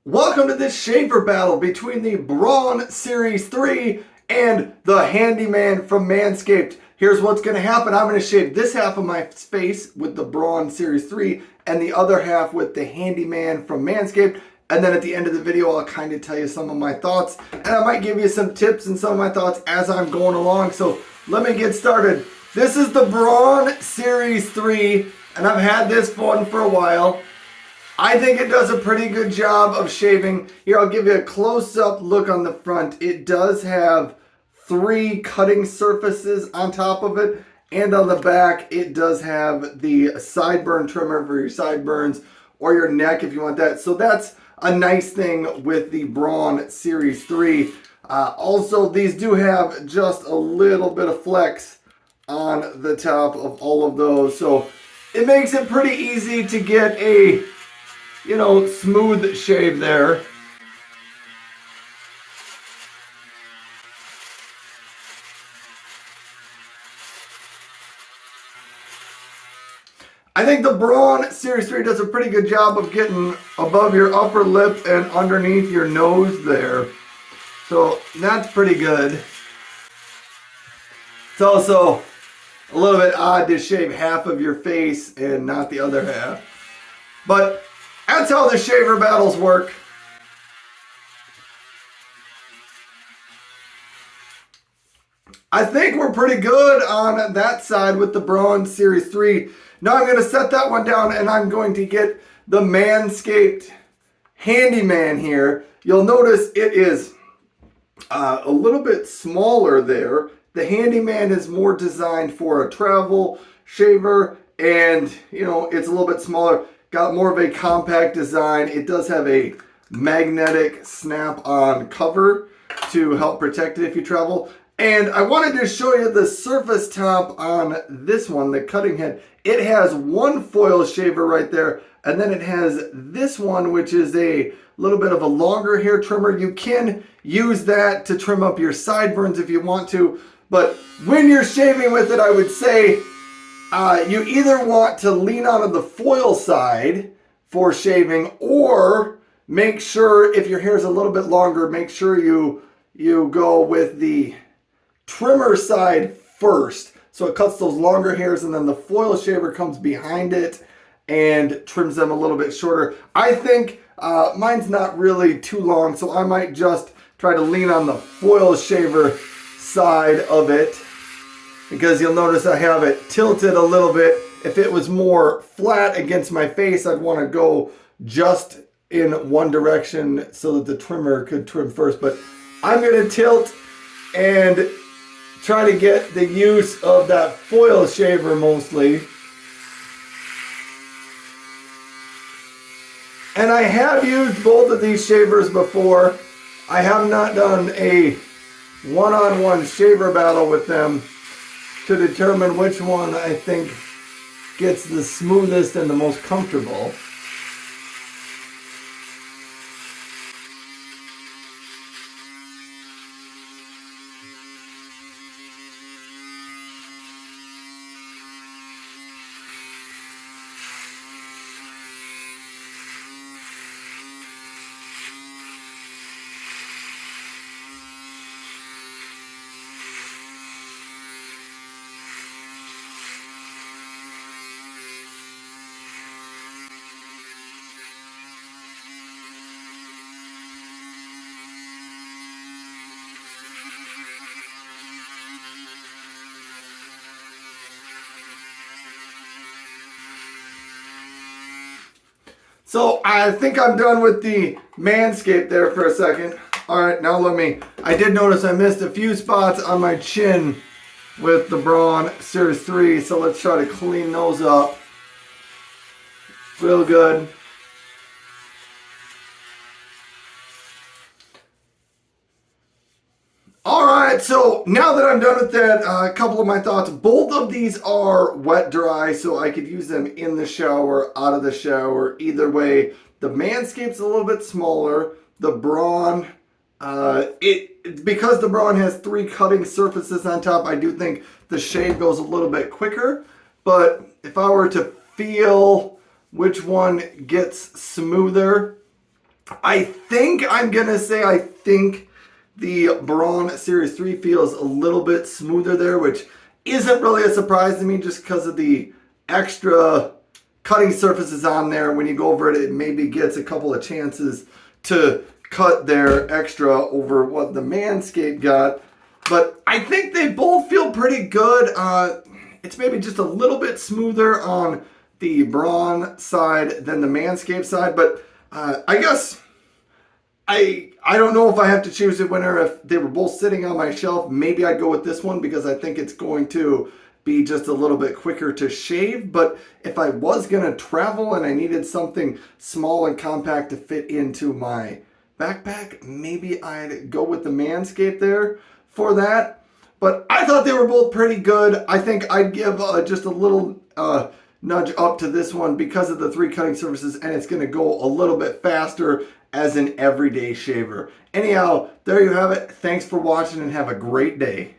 Welcome to this shaver battle between the Braun Series 3 and the Handyman from Manscaped. Here's what's going to happen. I'm going to shave this half of my face with the Braun Series 3 and the other half with the Handyman from Manscaped. And then at the end of the video, I'll kind of tell you some of my thoughts. And I might give you some tips and some of my thoughts as I'm going along. So let me get started. This is the Braun Series 3, and I've had this one for a while. I think it does a pretty good job of shaving. Here, I'll give you a close-up look on the front. It does have 3 cutting surfaces on top of it, and on the back, it does have the sideburn trimmer for your sideburns or your neck if you want that. So that's a nice thing with the Braun Series 3. Also, these do have just a little bit of flex on the top of all of those. So it makes it pretty easy to get a smooth shave there. I think the Braun Series 3 does a pretty good job of getting above your upper lip and underneath your nose there. So that's pretty good. It's also a little bit odd to shave half of your face and not the other half. But that's how the shaver battles work. I think we're pretty good on that side with the Braun Series 3. Now I'm going to set that one down and I'm going to get the Manscaped Handyman here. You'll notice it is a little bit smaller there. The Handyman is more designed for a travel shaver, and it's a little bit smaller. Got more of a compact design. It does have a magnetic snap-on cover to help protect it if you travel. And I wanted to show you the surface top on this one, the cutting head. It has one foil shaver right there, and then it has this one, which is a little bit of a longer hair trimmer. You can use that to trim up your sideburns if you want to, but when you're shaving with it, I would say you either want to lean onto the foil side for shaving, or make sure, if your hair is a little bit longer, make sure you go with the trimmer side first. So it cuts those longer hairs, and then the foil shaver comes behind it and trims them a little bit shorter. I think mine's not really too long, so I might just try to lean on the foil shaver side of it, because you'll notice I have it tilted a little bit. If it was more flat against my face, I'd want to go just in one direction so that the trimmer could trim first. But I'm going to tilt and try to get the use of that foil shaver mostly. And I have used both of these shavers before. I have not done a one-on-one shaver battle with them to determine which one I think gets the smoothest and the most comfortable. So I think I'm done with the Manscaped there for a second. All right, now I did notice I missed a few spots on my chin with the Braun Series 3, so let's try to clean those up real good. Alright, so now that I'm done with that, a couple of my thoughts. Both of these are wet dry, so I could use them in the shower, out of the shower, either way. The Manscaped's a little bit smaller. The Braun, because the Braun has 3 cutting surfaces on top, I do think the shave goes a little bit quicker. But if I were to feel which one gets smoother, I think I'm going to say I think the Braun Series 3 feels a little bit smoother there, which isn't really a surprise to me just because of the extra cutting surfaces on there. When you go over it, it maybe gets a couple of chances to cut there extra over what the Manscaped got. But I think they both feel pretty good. It's maybe just a little bit smoother on the Braun side than the Manscaped side. But I guess I don't know if I have to choose a winner. If they were both sitting on my shelf, maybe I'd go with this one because I think it's going to be just a little bit quicker to shave. But if I was going to travel and I needed something small and compact to fit into my backpack, maybe I'd go with the Manscaped there for that. But I thought they were both pretty good. I think I'd give just a little nudge up to this one because of the 3 cutting surfaces, and it's going to go a little bit faster as an everyday shaver. Anyhow, there you have it. Thanks for watching and have a great day.